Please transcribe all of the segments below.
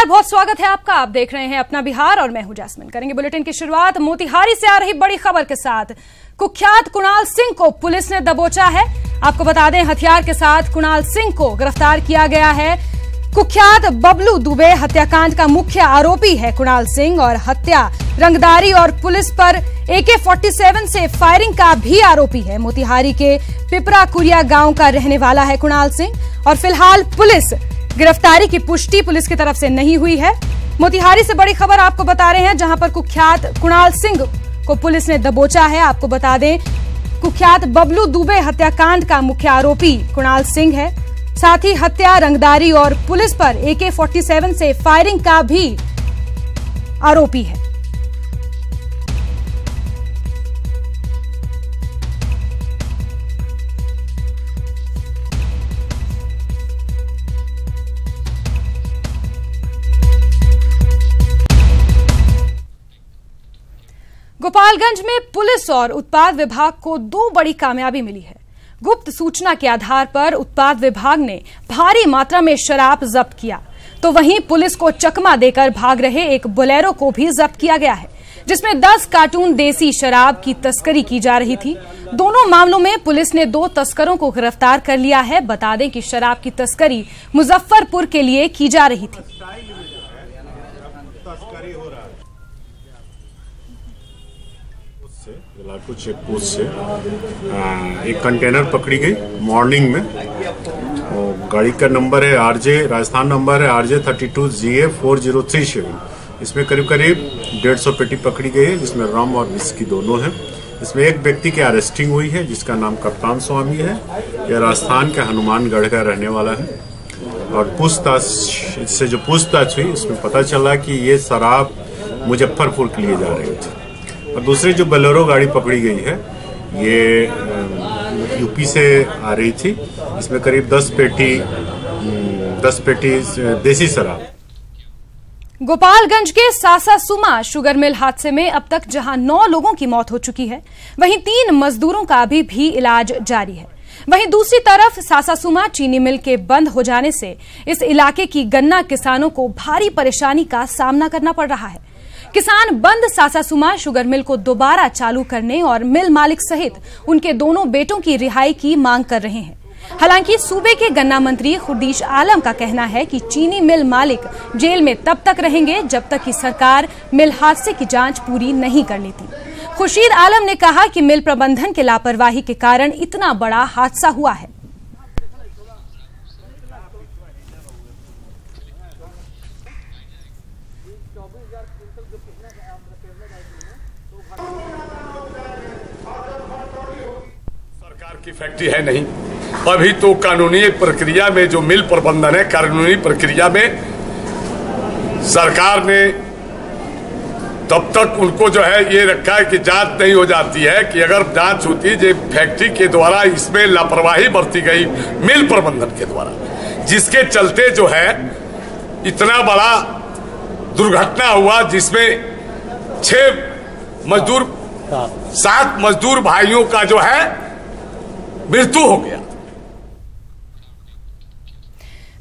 नमस्कार, बहुत स्वागत है आपका। आप देख रहे हैं अपना बिहार और मैं हूं जैस्मिन। करेंगे बुलेटिन की शुरुआत मोतिहारी से आ रही बड़ी खबर के साथ। कुख्यात कुणाल सिंह को पुलिस ने दबोचा है। आपको बता दें, हथियार के साथ कुणाल सिंह को गिरफ्तार किया गया है। कुख्यात बबलू दुबे हत्याकांड का मुख्य आरोपी है कुणाल सिंह और हत्या, रंगदारी और पुलिस पर AK-47 से फायरिंग का भी आरोपी है। मोतिहारी के पिपरा कुरिया गांव का रहने वाला है कुणाल सिंह और फिलहाल पुलिस गिरफ्तारी की पुष्टि पुलिस की तरफ से नहीं हुई है। मोतिहारी से बड़ी खबर आपको बता रहे हैं, जहां पर कुख्यात कुणाल सिंह को पुलिस ने दबोचा है। आपको बता दें, कुख्यात बबलू दुबे हत्याकांड का मुख्य आरोपी कुणाल सिंह है। साथ ही हत्या, रंगदारी और पुलिस पर AK-47 से फायरिंग का भी आरोपी है। गोपालगंज में पुलिस और उत्पाद विभाग को दो बड़ी कामयाबी मिली है। गुप्त सूचना के आधार पर उत्पाद विभाग ने भारी मात्रा में शराब जब्त किया, तो वहीं पुलिस को चकमा देकर भाग रहे एक बोलेरो को भी जब्त किया गया है, जिसमें 10 कार्टून देसी शराब की तस्करी की जा रही थी। दोनों मामलों में पुलिस ने 2 तस्करों को गिरफ्तार कर लिया है। बता दें कि शराब की तस्करी मुजफ्फरपुर के लिए की जा रही थी। लालपुर चेक पोस्ट से एक कंटेनर पकड़ी गई मॉर्निंग में। गाड़ी का नंबर है RJ, राजस्थान नंबर है RJ 32GA4037। इसमें करीब 150 पेटी पकड़ी गई है, जिसमें रम और विस्की दोनों हैं। इसमें एक व्यक्ति की अरेस्टिंग हुई है, जिसका नाम कप्तान स्वामी है। यह राजस्थान के हनुमानगढ़ का रहने वाला है और इससे जो पूछताछ हुई उसमें पता चला कि ये शराब मुजफ्फरपुर के लिए जा रही थी। और दूसरी जो बोलेरो गाड़ी पकड़ी गई है, ये यूपी से आ रही थी। इसमें करीब 10 पेटी देसी शराब। गोपालगंज के सासासुमा शुगर मिल हादसे में अब तक जहां 9 लोगों की मौत हो चुकी है, वहीं 3 मजदूरों का अभी भी इलाज जारी है। वहीं दूसरी तरफ सासासुमा चीनी मिल के बंद हो जाने से इस इलाके की गन्ना किसानों को भारी परेशानी का सामना करना पड़ रहा है। किसान बंद सासासुमा शुगर मिल को दोबारा चालू करने और मिल मालिक सहित उनके दोनों बेटों की रिहाई की मांग कर रहे हैं। हालांकि सूबे के गन्ना मंत्री खुर्शीद आलम का कहना है कि चीनी मिल मालिक जेल में तब तक रहेंगे जब तक कि सरकार मिल हादसे की जांच पूरी नहीं कर लेती। खुर्शीद आलम ने कहा कि मिल प्रबंधन के लापरवाही के कारण इतना बड़ा हादसा हुआ है। सरकार की फैक्ट्री है नहीं, अभी तो कानूनी प्रक्रिया में जो मिल प्रबंधन है, कानूनी प्रक्रिया में सरकार ने तब तक उनको जो है ये रखा है कि जांच नहीं हो जाती है कि अगर जांच होती है जो फैक्ट्री के द्वारा इसमें लापरवाही बरती गई मिल प्रबंधन के द्वारा, जिसके चलते जो है इतना बड़ा दुर्घटना हुआ, जिसमें 7 मजदूर भाइयों का जो है मृत्यु हो गया।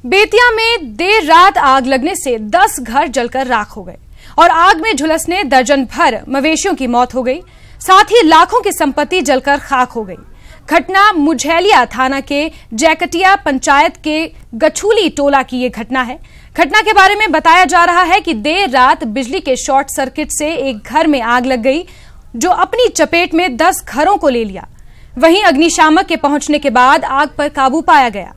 बेतिया में देर रात आग लगने से 10 घर जलकर राख हो गए और आग में झुलसने दर्जन भर मवेशियों की मौत हो गई। साथ ही लाखों की संपत्ति जलकर खाक हो गई। घटना मुझेलिया थाना के जैकटिया पंचायत के गछूली टोला की ये घटना है। घटना के बारे में बताया जा रहा है कि देर रात बिजली के शॉर्ट सर्किट से एक घर में आग लग गई, जो अपनी चपेट में 10 घरों को ले लिया। वहीं अग्निशामक के पहुंचने के बाद आग पर काबू पाया गया।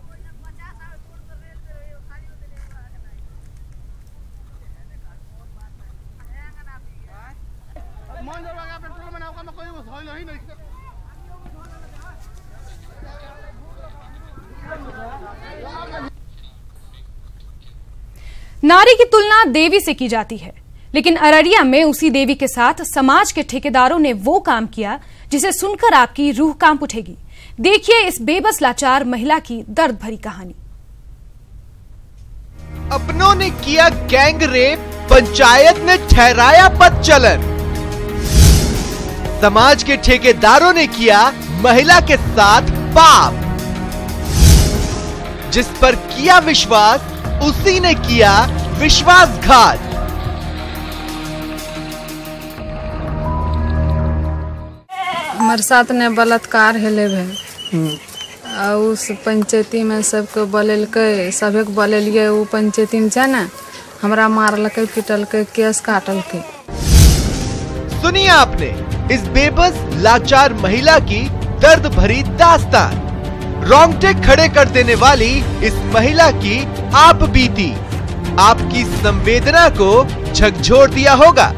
नारी की तुलना देवी से की जाती है, लेकिन अररिया में उसी देवी के साथ समाज के ठेकेदारों ने वो काम किया जिसे सुनकर आपकी रूह कांप उठेगी। देखिए इस बेबस लाचार महिला की दर्द भरी कहानी। अपनों ने किया गैंग रेप, पंचायत ने ठहराया पदचलन। समाज के ठेकेदारों ने किया महिला के साथ पाप। जिस पर किया विश्वास उसी ने किया विश्वासघात। हमारे साथ ने बलात्कार हेले भेल आ उस पंचायती में सबके बोलेलकै, सभे के बोलेलिए। वो पंचायती में छै ना, हमरा मारलकै, पीटलकै, केस काटलकै। सुनिए आपने इस बेबस लाचार महिला की दर्द भरी दास्तान। रोंगटे खड़े कर देने वाली इस महिला की आप बीती आपकी संवेदना को झकझोर दिया होगा।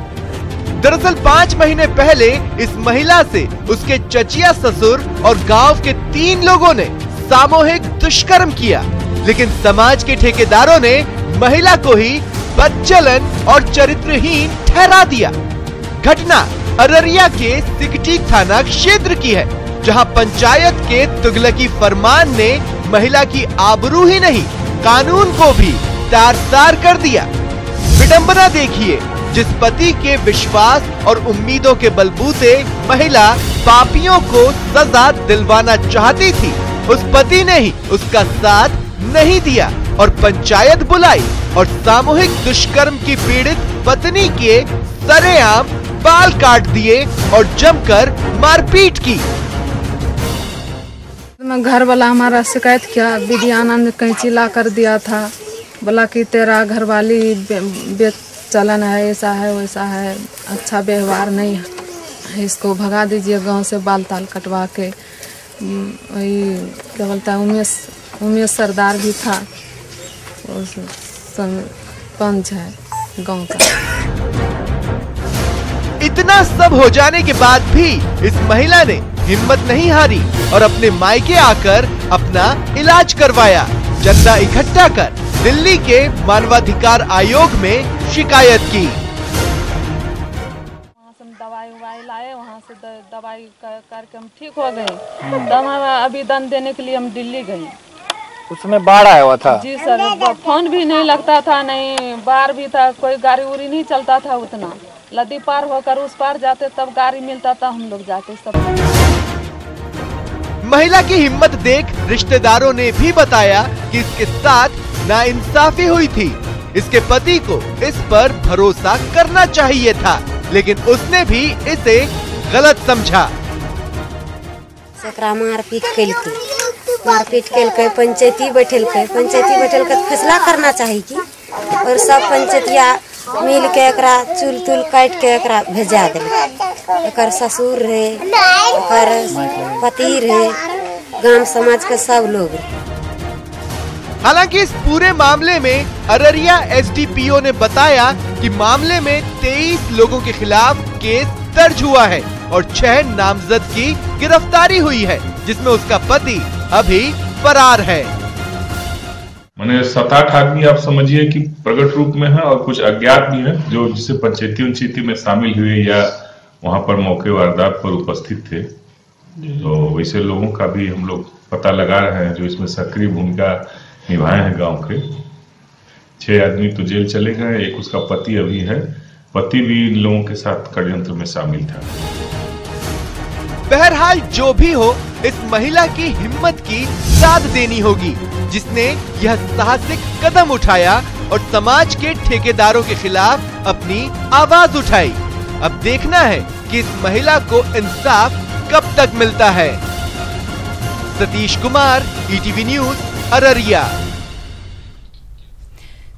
दरअसल 5 महीने पहले इस महिला से उसके चचिया ससुर और गांव के 3 लोगों ने सामूहिक दुष्कर्म किया, लेकिन समाज के ठेकेदारों ने महिला को ही बदचलन और चरित्रहीन ठहरा दिया। घटना अररिया के सिकटी थाना क्षेत्र की है, जहां पंचायत के तुगलकी फरमान ने महिला की आबरू ही नहीं, कानून को भी तार-तार कर दिया। विडंबना देखिए, जिस पति के विश्वास और उम्मीदों के बलबूते महिला पापियों को सजा दिलवाना चाहती थी, उस पति ने ही उसका साथ नहीं दिया और पंचायत बुलाई और सामूहिक दुष्कर्म की पीड़ित पत्नी के सरेआम बाल काट दिए और जमकर मारपीट की। घर वाला हमारा शिकायत किया, विद्यानंद कैंची ला कर दिया था, बोला कि तेरा घरवाली बेचलन है, ऐसा है वैसा है, अच्छा व्यवहार नहीं है, इसको भगा दीजिए गांव से, बाल ताल कटवा के। वही क्या बोलता है, उमेश सरदार भी था, पंच है गांव का। इतना सब हो जाने के बाद भी इस महिला ने हिम्मत नहीं हारी और अपने मायके आकर अपना इलाज करवाया। चंदा इकट्ठा कर दिल्ली के मानवाधिकार आयोग में शिकायत की। वहाँ से दवाई लाए, वहाँ से दवाई करके हम ठीक हो गए। तब हम अभी दान देने के लिए हम दिल्ली गए। उसमें बाढ़ आया हुआ था? जी सर, फोन भी नहीं लगता था, नहीं बाढ़ भी था, कोई गाड़ी उड़ी नहीं चलता था उतना। नदी पार होकर उस पार जाते तब गाड़ी मिलता था, हम लोग जाते सब। महिला की हिम्मत देख रिश्तेदारों ने भी बताया कि इसके साथ नाइंसाफी हुई थी। इसके पति को इस पर भरोसा करना चाहिए था, लेकिन उसने भी इसे गलत समझा। मारपीट के पंचायती बैठल के फैसला करना चाहिए कि, और सब पंचायतिया मिल के एकरा चूल तूल काट के एकरा भेजा दे। एकर ससुर रहे, एकर पति रहे, गांव समाज के सब लोग। हालांकि इस पूरे मामले में अररिया एसडीपीओ ने बताया कि मामले में 23 लोगों के खिलाफ केस दर्ज हुआ है और 6 नामजद की गिरफ्तारी हुई है, जिसमें उसका पति अभी फरार है। मैंने 7-8 आदमी आप समझिए कि प्रकट रूप में है और कुछ अज्ञात भी हैं, जो जिसे पंचायती में शामिल हुए या वहां पर मौके वारदात पर उपस्थित थे। तो वैसे लोगों का भी हम लोग पता लगा रहे हैं जो इसमें सक्रिय भूमिका निभाए हैं। गांव के 6 आदमी तो जेल चले गए, एक उसका पति अभी है। पति भी इन लोगों के साथ षड्यंत्र में शामिल था। बहरहाल जो भी हो, इस महिला की हिम्मत की दाद देनी होगी, जिसने यह साहसिक कदम उठाया और समाज के ठेकेदारों के खिलाफ अपनी आवाज उठाई। अब देखना है कि इस महिला को इंसाफ कब तक मिलता है। Satish Kumar, ETV news, Araria.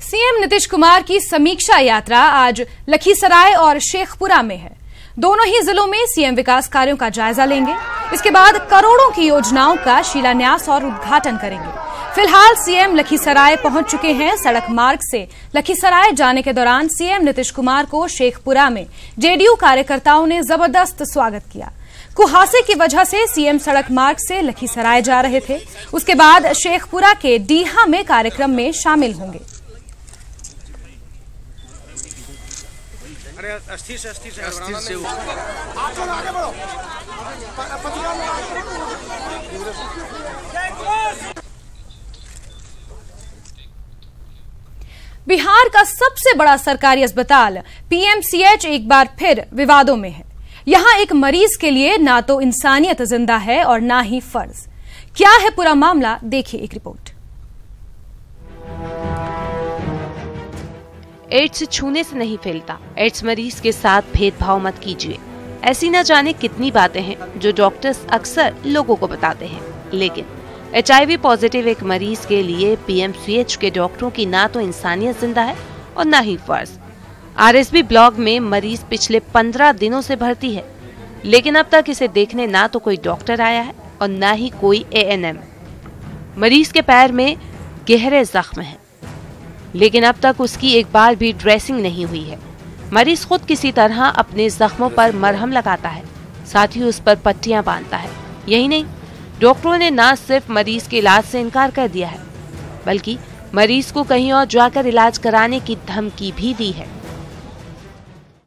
CM Nitish Kumar की समीक्षा यात्रा आज लखीसराय और शेखपुरा में है। दोनों ही जिलों में सीएम विकास कार्यों का जायजा लेंगे। इसके बाद करोड़ों की योजनाओं का शिलान्यास और उद्घाटन करेंगे। फिलहाल सीएम लखीसराय पहुंच चुके हैं। सड़क मार्ग से लखीसराय जाने के दौरान सीएम नीतीश कुमार को शेखपुरा में जेडीयू कार्यकर्ताओं ने जबरदस्त स्वागत किया। कुहासे की वजह से सीएम सड़क मार्ग से लखीसराय जा रहे थे। उसके बाद शेखपुरा के डीहा में कार्यक्रम में शामिल होंगे। बिहार का सबसे बड़ा सरकारी अस्पताल पीएमसीएच एक बार फिर विवादों में है। यहां एक मरीज के लिए ना तो इंसानियत जिंदा है और ना ही फर्ज। क्या है पूरा मामला, देखिए एक रिपोर्ट। एड्स छूने से नहीं फैलता। एड्स मरीज के साथ भेदभाव मत कीजिए। ऐसी न जाने कितनी बातें हैं जो डॉक्टर्स अक्सर लोगों को बताते हैं, लेकिन HIV पॉजिटिव एक मरीज के लिए PMCH के डॉक्टरों की ना तो इंसानियत जिंदा है और न ही फर्ज। RSB ब्लॉक में मरीज पिछले 15 दिनों से भर्ती है, लेकिन अब तक इसे देखने ना तो कोई डॉक्टर आया है और न ही कोई ANM। मरीज के पैर में गहरे जख्म हैं, लेकिन अब तक उसकी एक बार भी ड्रेसिंग नहीं हुई है। मरीज खुद किसी तरह अपने जख्मों पर मरहम लगाता है, साथ ही उस पर पट्टियां बांधता है। यही नहीं, डॉक्टरों ने न सिर्फ मरीज के इलाज से इनकार कर दिया है, बल्कि मरीज को कहीं और जाकर इलाज कराने की धमकी भी दी है।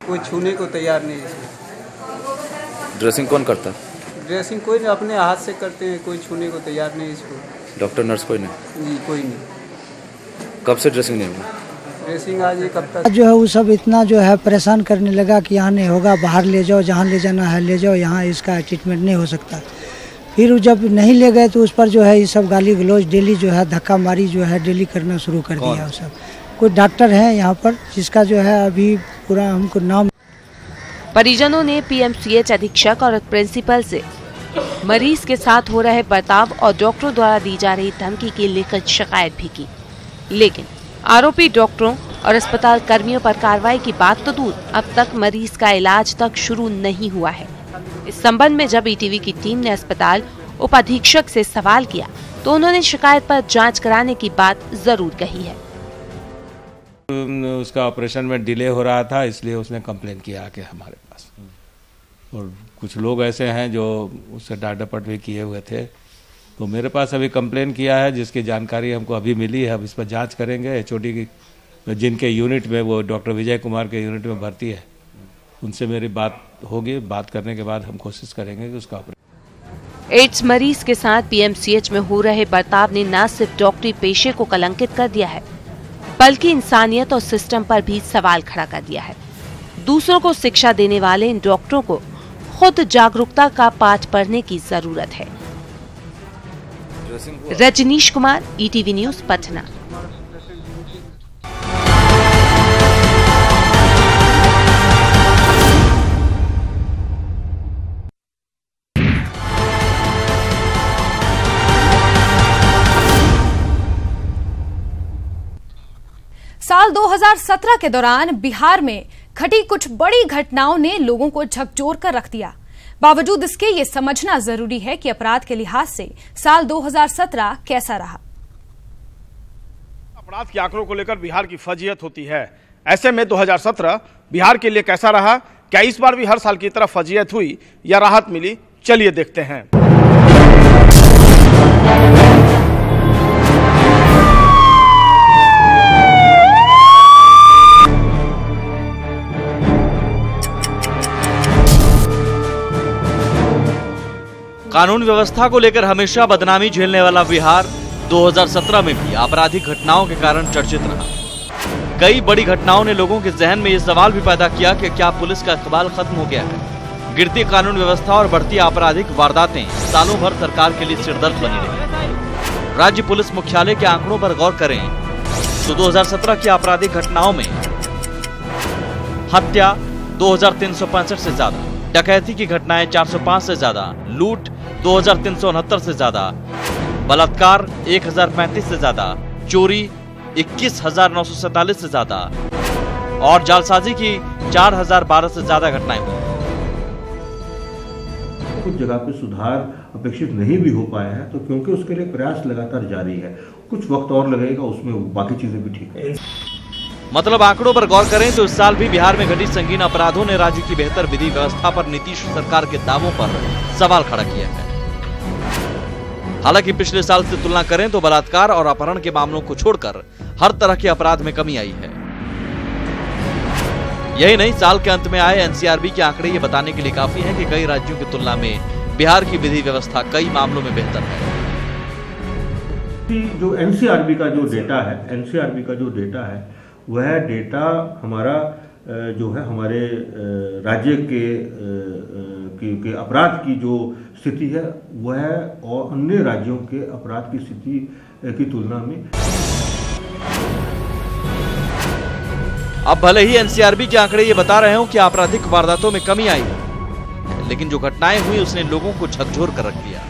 कोई छूने को तैयार नहीं है। ड्रेसिंग कौन करता है? ड्रेसिंग कोई नहीं, अपने हाथ से करते हैं। कोई छूने को तैयार नहीं इसको। डॉक्टर नर्स कोई नहीं? जी कोई नहीं। कब से ड्रेसिंग नहीं हुई? ड्रेसिंग आज एक हफ्ता जो है वो सब इतना जो है परेशान करने लगा कि यहाँ नहीं होगा, बाहर ले जाओ, जहाँ ले जाना है ले जाओ, यहाँ इसका ट्रीटमेंट नहीं हो सकता। फिर जब नहीं ले गए तो उस पर जो है ये सब गाली गलौज डेली जो है धक्का मारी जो है डेली करना शुरू कर दिया। सब कोई डॉक्टर है यहाँ पर जिसका जो है अभी पूरा हमको नाम। परिजनों ने PMCH अधीक्षक और प्रिंसिपल से मरीज के साथ हो रहे बर्ताव और डॉक्टरों द्वारा दी जा रही धमकी की लिखित शिकायत भी की, लेकिन आरोपी डॉक्टरों और अस्पताल कर्मियों पर कार्रवाई की बात तो दूर, अब तक मरीज का इलाज तक शुरू नहीं हुआ है। इस संबंध में जब ETV की टीम ने अस्पताल उप अधीक्षक से सवाल किया तो उन्होंने शिकायत पर जांच कराने की बात जरूर कही है। उसका ऑपरेशन में डिले हो रहा था, इसलिए उसने कंप्लेन किया आके हमारे पास। और कुछ लोग ऐसे हैं जो उससे डांटापट भी किए हुए थे, तो मेरे पास अभी कंप्लेन किया है जिसकी जानकारी हमको अभी मिली है। अब इस पर जांच करेंगे। HOD की जिनके यूनिट में वो डॉक्टर विजय कुमार के यूनिट में भर्ती है, उनसे मेरी बात होगी। बात करने के बाद हम कोशिश करेंगे कि उसका एड्स मरीज के साथ PMCH में हो रहे बर्ताव ने न सिर्फ डॉक्टरी पेशे को कलंकित कर दिया है, बल्कि इंसानियत और सिस्टम पर भी सवाल खड़ा कर दिया है। दूसरों को शिक्षा देने वाले इन डॉक्टरों को खुद जागरूकता का पाठ पढ़ने की जरूरत है। Rajnish Kumar, ETV news, Patna. साल 2017 के दौरान बिहार में घटी कुछ बड़ी घटनाओं ने लोगों को झकझोर कर रख दिया। बावजूद इसके ये समझना जरूरी है कि अपराध के लिहाज से साल 2017 कैसा रहा। अपराध के आंकड़ों को लेकर बिहार की फजीहत होती है। ऐसे में 2017 बिहार के लिए कैसा रहा? क्या इस बार भी हर साल की तरह फजीहत हुई या राहत मिली? चलिए देखते हैं। कानून व्यवस्था को लेकर हमेशा बदनामी झेलने वाला बिहार 2017 में भी आपराधिक घटनाओं के कारण चर्चित रहा। कई बड़ी घटनाओं ने लोगों के जहन में ये सवाल भी पैदा किया कि क्या पुलिस का इकबाल खत्म हो गया है। गिरती कानून व्यवस्था और बढ़ती आपराधिक वारदातें सालों भर सरकार के लिए सिरदर्द बनी रही। राज्य पुलिस मुख्यालय के आंकड़ों पर गौर करें तो 2017 की आपराधिक घटनाओं में हत्या 2365 से ज्यादा, डकैती की घटनाएं 405 से ज्यादा, लूट 2369 से ज्यादा, बलात्कार 1035 से ज्यादा, चोरी 21,947 से ज्यादा और जालसाजी की 4,012 से ज्यादा घटनाएं हुई। कुछ जगह पे सुधार अपेक्षित नहीं भी हो पाया है, तो क्योंकि उसके लिए प्रयास लगातार जारी है। कुछ वक्त और लगेगा, उसमें बाकी चीजें भी ठीक है। मतलब आंकड़ों पर गौर करें तो इस साल भी बिहार में घटी संगीन अपराधों ने राज्य की बेहतर विधि व्यवस्था पर नीतीश सरकार के दावों पर सवाल खड़ा किया है। हालांकि पिछले साल से तुलना करें तो बलात्कार और अपहरण के मामलों को छोड़कर हर तरह के अपराध में कमी आई है। यही नहीं, साल के अंत में आए NCRB के आंकड़े ये बताने के लिए काफी हैं कि कई राज्यों की तुलना में बिहार की विधि व्यवस्था कई मामलों में बेहतर है। जो NCRB का जो डेटा है वह डेटा हमारा जो है हमारे राज्य के अपराध की जो स्थिति है वह और अन्य राज्यों के अपराध की स्थिति की तुलना में अब भले ही एनसीआरबी के आंकड़े ये बता रहे हो कि आपराधिक वारदातों में कमी आई है, लेकिन जो घटनाएं हुई उसने लोगों को झकझोर कर रख दिया।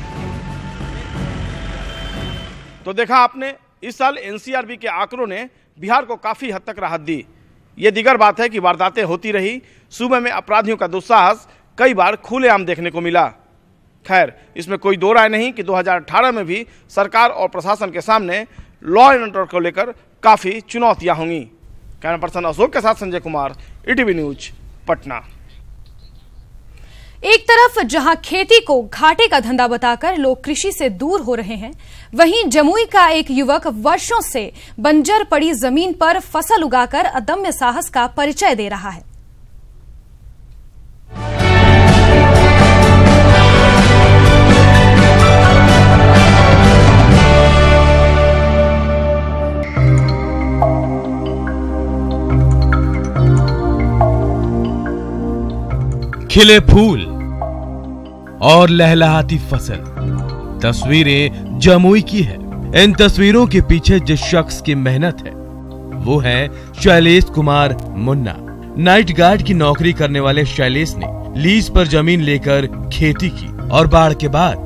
तो देखा आपने, इस साल एनसीआरबी के आंकड़ों ने बिहार को काफी हद तक राहत दी। ये दीगर बात है कि वारदातें होती रही, सूबे में अपराधियों का दुस्साहस कई बार खुलेआम देखने को मिला। खैर, इसमें कोई दो राय नहीं कि 2018 में भी सरकार और प्रशासन के सामने लॉ एंड ऑर्डर को लेकर काफी चुनौतियां होंगी। कैमरा पर्सन अशोक के साथ संजय कुमार, ईटीवी न्यूज, पटना। एक तरफ जहां खेती को घाटे का धंधा बताकर लोग कृषि से दूर हो रहे हैं, वहीं जमुई का एक युवक वर्षों से बंजर पड़ी जमीन पर फसल उगाकर अदम्य साहस का परिचय दे रहा है। खिले फूल और लहलहाती फसल, तस्वीरें जमुई की है। इन तस्वीरों के पीछे जिस शख्स की मेहनत है वो है शैलेश कुमार मुन्ना। नाइट गार्ड की नौकरी करने वाले शैलेश ने लीज पर जमीन लेकर खेती की और बाढ़ के बाद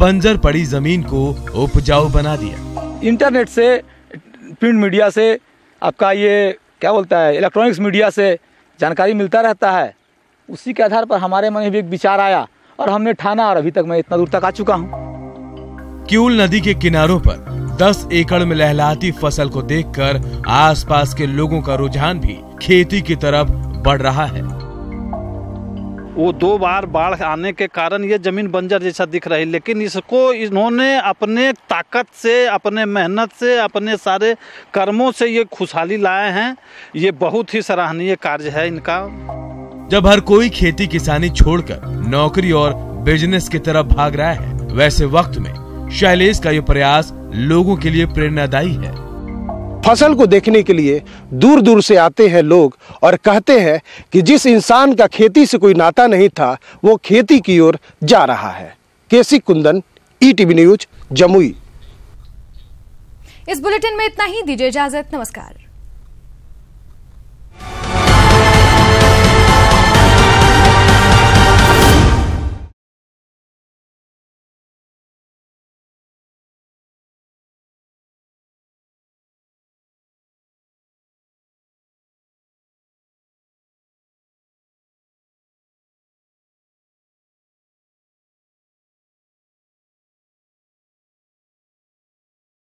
बंजर पड़ी जमीन को उपजाऊ बना दिया। इंटरनेट से, प्रिंट मीडिया से, आपका ये क्या बोलता है, इलेक्ट्रॉनिक्स मीडिया से जानकारी मिलता रहता है। उसी के आधार पर हमारे मन में भी एक विचार आया और हमने ठाना, और अभी तक मैं इतना दूर तक आ चुका हूँ। क्यूल नदी के किनारों पर 10 एकड़ में लहलहाती फसल को देखकर आसपास के लोगों का रुझान भी खेती की तरफ बढ़ रहा है। वो 2 बार बाढ़ आने के कारण ये जमीन बंजर जैसा दिख रही, लेकिन इसको इन्होंने अपने ताकत से, अपने मेहनत से, अपने सारे कर्मों से ये खुशहाली लाए हैं। ये बहुत ही सराहनीय कार्य है इनका। जब हर कोई खेती किसानी छोड़कर नौकरी और बिजनेस की तरफ भाग रहा है, वैसे वक्त में शैलेश का ये प्रयास लोगों के लिए प्रेरणादायी है। फसल को देखने के लिए दूर दूर से आते हैं लोग और कहते हैं कि जिस इंसान का खेती से कोई नाता नहीं था, वो खेती की ओर जा रहा है। केसी कुंदन, ईटीवी न्यूज, जमुई। इस बुलेटिन में इतना ही। दीजिए इजाजत, नमस्कार।